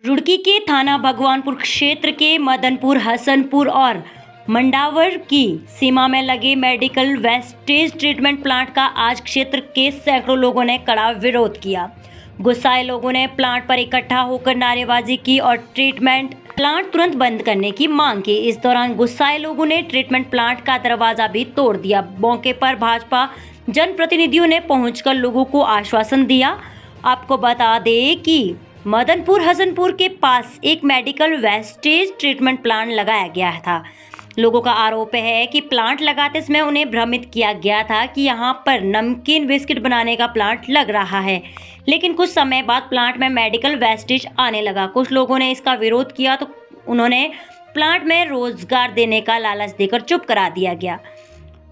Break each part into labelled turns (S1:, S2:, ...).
S1: रुड़की के थाना भगवानपुर क्षेत्र के मदनपुर, हसनपुर और मंडावर की सीमा में लगे मेडिकल वेस्टेज ट्रीटमेंट प्लांट का आज क्षेत्र के सैकड़ों लोगों ने कड़ा विरोध किया। गुस्साए लोगों ने प्लांट पर इकट्ठा होकर नारेबाजी की और ट्रीटमेंट प्लांट तुरंत बंद करने की मांग की। इस दौरान गुस्साए लोगों ने ट्रीटमेंट प्लांट का दरवाजा भी तोड़ दिया। मौके पर भाजपा जनप्रतिनिधियों ने पहुंचकर लोगों को आश्वासन दिया। आपको बता दें कि मदनपुर हसनपुर के पास एक मेडिकल वेस्टेज ट्रीटमेंट प्लांट लगाया गया था। लोगों का आरोप है कि प्लांट लगाते समय उन्हें भ्रमित किया गया था कि यहां पर नमकीन बिस्किट बनाने का प्लांट लग रहा है, लेकिन कुछ समय बाद प्लांट में मेडिकल वेस्टेज आने लगा। कुछ लोगों ने इसका विरोध किया तो उन्होंने प्लांट में रोजगार देने का लालच देकर चुप करा दिया गया।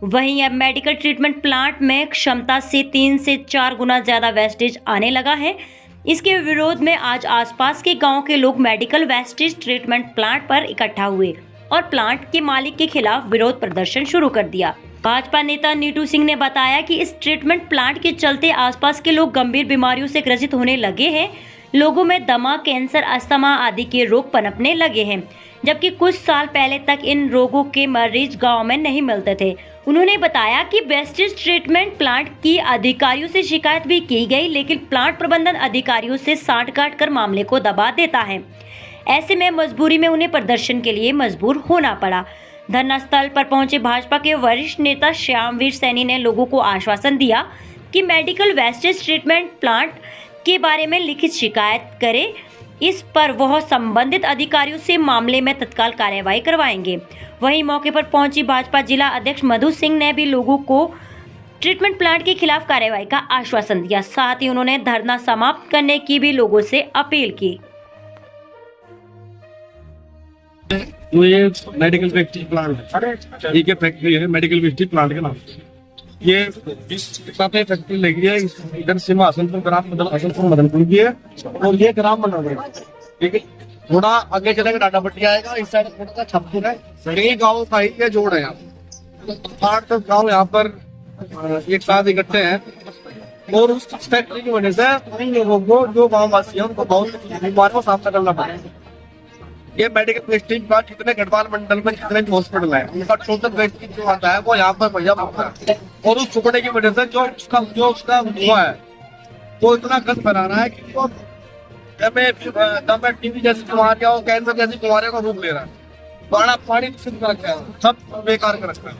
S1: वहीं अब मेडिकल ट्रीटमेंट प्लांट में क्षमता से 3 से 4 गुना ज़्यादा वेस्टेज आने लगा है। इसके विरोध में आज आसपास के गांव के लोग मेडिकल वेस्टेज ट्रीटमेंट प्लांट पर इकट्ठा हुए और प्लांट के मालिक के खिलाफ विरोध प्रदर्शन शुरू कर दिया। भाजपा नेता नीटू सिंह ने बताया कि इस ट्रीटमेंट प्लांट के चलते आसपास के लोग गंभीर बीमारियों से ग्रसित होने लगे हैं। लोगों में दमा, कैंसर, अस्थमा आदि के रोग पनपने लगे हैं, जबकि कुछ साल पहले तक इन रोगों के मरीज गांव में नहीं मिलते थे। उन्होंने बताया कि वेस्टेज ट्रीटमेंट प्लांट की अधिकारियों से शिकायत भी की गई, लेकिन प्लांट प्रबंधन अधिकारियों से सांठ गांठ कर मामले को दबा देता है। ऐसे में मजबूरी में उन्हें प्रदर्शन के लिए मजबूर होना पड़ा। धरना स्थल पर पहुंचे भाजपा के वरिष्ठ नेता श्यामवीर सैनी ने लोगों को आश्वासन दिया कि मेडिकल वेस्टेज ट्रीटमेंट प्लांट के बारे में लिखित शिकायत करें, इस पर वह संबंधित अधिकारियों से मामले में तत्काल कार्रवाई करवाएंगे। वहीं मौके पर पहुंची भाजपा जिला अध्यक्ष मधु सिंह ने भी लोगों को ट्रीटमेंट प्लांट के खिलाफ कार्रवाई का आश्वासन दिया। साथ ही उन्होंने धरना समाप्त करने की भी लोगों से अपील की।
S2: ये मेडिकल वेस्टेज प्लांट है, एक फैक्ट्री है मेडिकल वेस्टेज प्लांट के नाम। ये इस फैक्ट्री लगी है इधर सीमा हसनपुर ग्राम हसनपुर मदनपुर की है और ये ग्राम बना हुआ है। ठीक है, थोड़ा आगे चलेगा डाटा पट्टी आएगा, इस साइड थोड़ा सा छप्पुर है। कई गाँव का ही ये जोड़ है यहाँ 8 गाँव यहाँ पर एक साथ इकट्ठे हैं और उस फैक्ट्री की वजह से कई लोगों को जो गाँव वासी है उनको बहुत बीमारियों का सामना करना पड़ा है। ये मेडिकल वेस्टेज प्लांट जितने गढ़वाल मंडल में जितने हॉस्पिटल है उनका टोटल वेस्टेज जो आता है वो यहाँ पर भैया पड़ता है और उस टुकड़े की वजह से जो उसका धुआं है वो इतना गंद बना रहा है कि वो टीबी जैसी बीमारियां और कैंसर जैसी बीमारियों का रूप ले रहा है। बड़ा पानी दूषित कर रखा है, सब बेकार कर रखा है।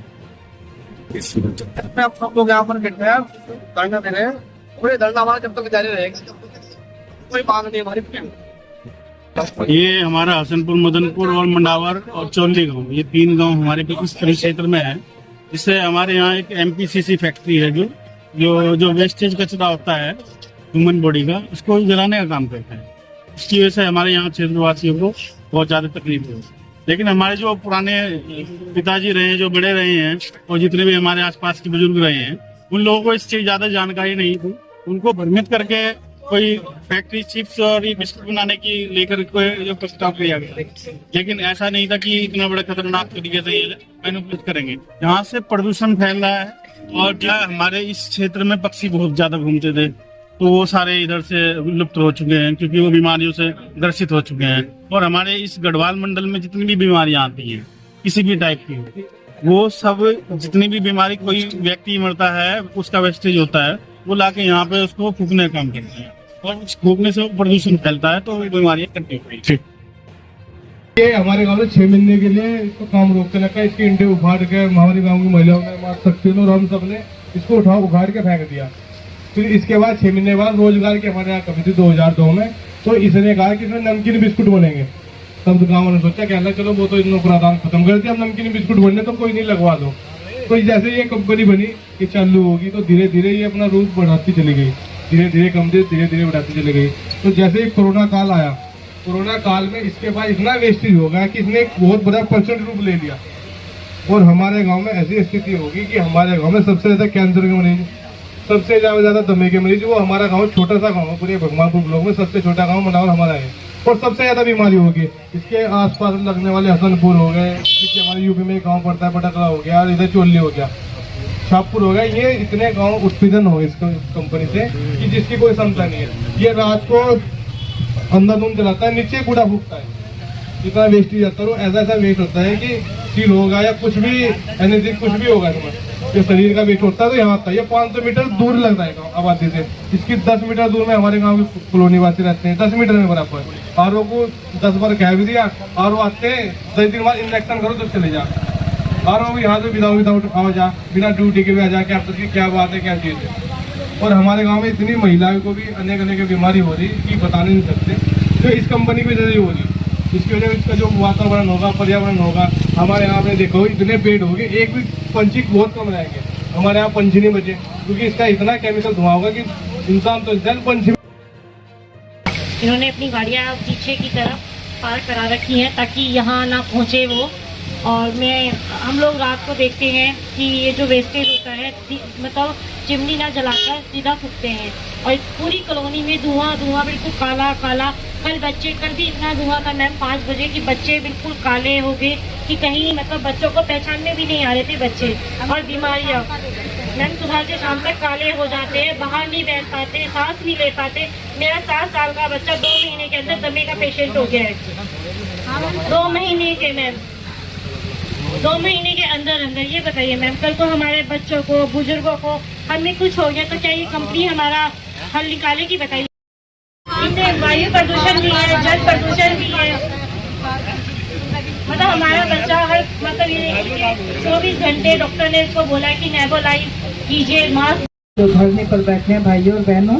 S2: इसमें अब सब लोग यहाँ पर इकट्ठे हैं, धरना दे रहे हैं। पूरे धरना हमारा जब तक जारी रहेगा जब तक कोई मांग नहीं हमारी।
S3: ये हमारा हसनपुर, मदनपुर और मंडावर और चौली गांव, ये 3 गांव हमारे इस क्षेत्र में है। इससे हमारे यहाँ एक MPCC फैक्ट्री है जो वेस्टेज कचरा होता है ह्यूमन बॉडी का, उसको जलाने का काम करता है। इसकी वजह से हमारे यहाँ क्षेत्रवासियों को बहुत ज्यादा तकलीफ है। लेकिन हमारे जो पुराने पिताजी रहे हैं, जो बड़े रहे हैं और जितने भी हमारे आसपास के बुजुर्ग रहे हैं, उन लोगों को इस चीज ज्यादा जानकारी नहीं थी। उनको भ्रमित करके कोई फैक्ट्री चिप्स और बिस्कुट बनाने की लेकर कोई प्रस्ताव किया गया, लेकिन ऐसा नहीं था कि इतना बड़ा खतरनाक तरीके से ये मैन्युपुलेट करेंगे। यहाँ से प्रदूषण फैल रहा है और क्या हमारे इस क्षेत्र में पक्षी बहुत ज्यादा घूमते थे, तो वो सारे इधर से लुप्त हो चुके हैं क्योंकि वो बीमारियों से ग्रसित हो चुके हैं। और हमारे इस गढ़वाल मंडल में जितनी भी बीमारियां आती हैं किसी भी टाइप की, वो सब जितनी भी बीमारी कोई व्यक्ति मरता है उसका वेस्टेज होता है, वो लाके यहाँ पे उसको फूकने का काम करते हैं और उस फूकने से प्रदूषण फैलता है तो बीमारियां कंटिन्यू होती हैं।
S4: ये हमारे गांव में 6 महीने के लिए इसको काम रोक के रखा, इसके इंडे उखाड़ के हमारे गांव की महिलाओं ने, माँ शक्ति और हम सब ने इसको उखाड़ के फेंक दिया। फिर इसके बाद 6 महीने बाद रोजगार की हमारे यहाँ कमी थी 2002 में, तो इसने कहा कि इसमें नमकीन बिस्कुट बनेंगे। तब गाँव ने सोचा क्या चलो वो तो इन प्रावधान खत्म कर दिया, हम नमकीन बिस्कुट बनने तो कोई नहीं लगवा दो। तो जैसे ये कंपनी बनी कि चालू होगी तो धीरे धीरे ये अपना रूप बढ़ाती चली गई, धीरे धीरे कंपनी धीरे धीरे बढ़ाती चली गई। तो जैसे ही कोरोना काल आया, कोरोना काल में इसके बाद इतना वेस्टेज हो गया कि इसने एक बहुत बड़ा % रूप ले लिया और हमारे गांव में ऐसी स्थिति होगी कि हमारे गांव में सबसे ज्यादा कैंसर के मरीज, सबसे ज्यादा दमे के मरीज, वो हमारा गाँव छोटा सा गाँव है, पूरे भगवानपुर ब्लॉक में सबसे छोटा गाँव मंडावर हमारा है और सबसे ज्यादा बीमारी होगी। इसके आसपास लगने वाले हसनपुर हो गए, हमारे यूपी में एक गाँव पड़ता है पटकला हो गया, इधर चोली हो गया, शाहपुर हो गया, ये इतने गांव उत्पीड़न हो गए इस कंपनी से कि जिसकी कोई क्षमता नहीं है। ये रात को अंधाधुंध जलाता है, नीचे कूड़ा फूकता है, इतना वेस्टेज जाता है। ऐसा ऐसा वेस्ट होता है कि सील होगा या कुछ भी एनीथिंग कुछ भी होगा इसमें, जो शरीर का वेस्ट होता है तो यहाँ आता है। ये 500 मीटर दूर लगता है गाँव आबादी से, इसकी 10 मीटर दूर में हमारे गाँव के कॉलोनी वासी रहते हैं, 10 मीटर में बराबर। आर को 10 बार कह भी दिया, आर आते हैं 10 दिन बाद इंजेक्शन करो तो चले जा। आर यहाँ से विदाउट आओ जा, बिना ड्यूटी के भी आ जा, क्या क्या बात है, क्या चीज़ है। और हमारे गाँव में इतनी महिलाओं को भी अनेक अनेक बीमारी हो रही कि बता नहीं सकते, जो इस कंपनी की वजह से हो रही। इसकी वजह से इसका जो वातावरण होगा, पर्यावरण होगा, हमारे यहाँ पे देखो इतने पेड़ हो गए, एक भी पंछी बहुत कम रहेंगे हमारे यहाँ, पंछी नहीं बचे, क्योंकि इसका इतना केमिकल धुआं होगा कि इंसान तो इंसान, पंछी।
S1: इन्होंने अपनी गाड़ियाँ पीछे की तरफ पार्क करा रखी हैं ताकि यहाँ ना पहुँचे वो। और हम लोग रात को देखते हैं कि ये जो वेस्टेज होता है मतलब चिमनी ना जलाकर सीधा फूकते हैं, और पूरी कॉलोनी में धुआं धुआं, बिल्कुल काला काला। कल भी इतना धुआं था मैम 5 बजे कि बच्चे बिल्कुल काले हो गए कि कहीं मतलब बच्चों को पहचानने भी नहीं आ रहे थे बच्चे। और बीमारियाँ मैम सुबह से शाम तक काले हो जाते हैं, बाहर नहीं बैठ पाते, सांस नहीं ले पाते। मेरा 7 साल का बच्चा 2 महीने के अंदर दमे का पेशेंट हो गया है। 2 महीने के मैम, 2 महीने के अंदर अंदर। ये बताइए मैम, कल को हमारे बच्चों को, बुजुर्गों को, हमें कुछ हो गया तो क्या ये कंपनी हमारा हल निकालेगी? बताइए। इससे वायु प्रदूषण भी है, जल प्रदूषण भी है। मतलब हमारा बच्चा हर मतलब ये 24 घंटे डॉक्टर ने इसको बोला कि नेबुलाइज कीजिए, मास्क।
S5: जो धरने पर बैठे हैं भाइयों और बहनों,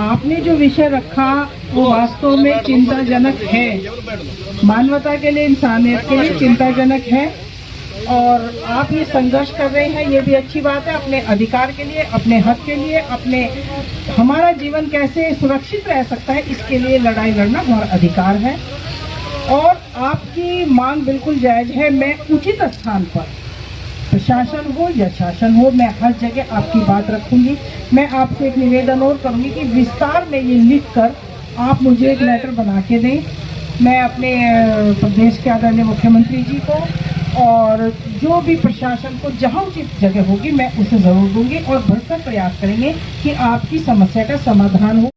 S5: आपने जो विषय रखा वो वास्तव में चिंताजनक है, मानवता के लिए, इंसानियत के लिए चिंताजनक है। और आप ये संघर्ष कर रहे हैं, ये भी अच्छी बात है, अपने अधिकार के लिए, अपने हक के लिए, अपने हमारा जीवन कैसे सुरक्षित रह सकता है इसके लिए लड़ाई लड़ना हमारा अधिकार है। और आपकी मांग बिल्कुल जायज है। मैं उचित स्थान पर, प्रशासन हो या शासन हो, मैं हर जगह आपकी बात रखूंगी। मैं आपसे एक निवेदन और करूंगी कि विस्तार में ये लिखकर आप मुझे एक लेटर बना के दें। मैं अपने प्रदेश के आदरणीय मुख्यमंत्री जी को और जो भी प्रशासन को जहां उचित जगह होगी मैं उसे जरूर दूंगी, और भरसक प्रयास करेंगे कि आपकी समस्या का समाधान हो।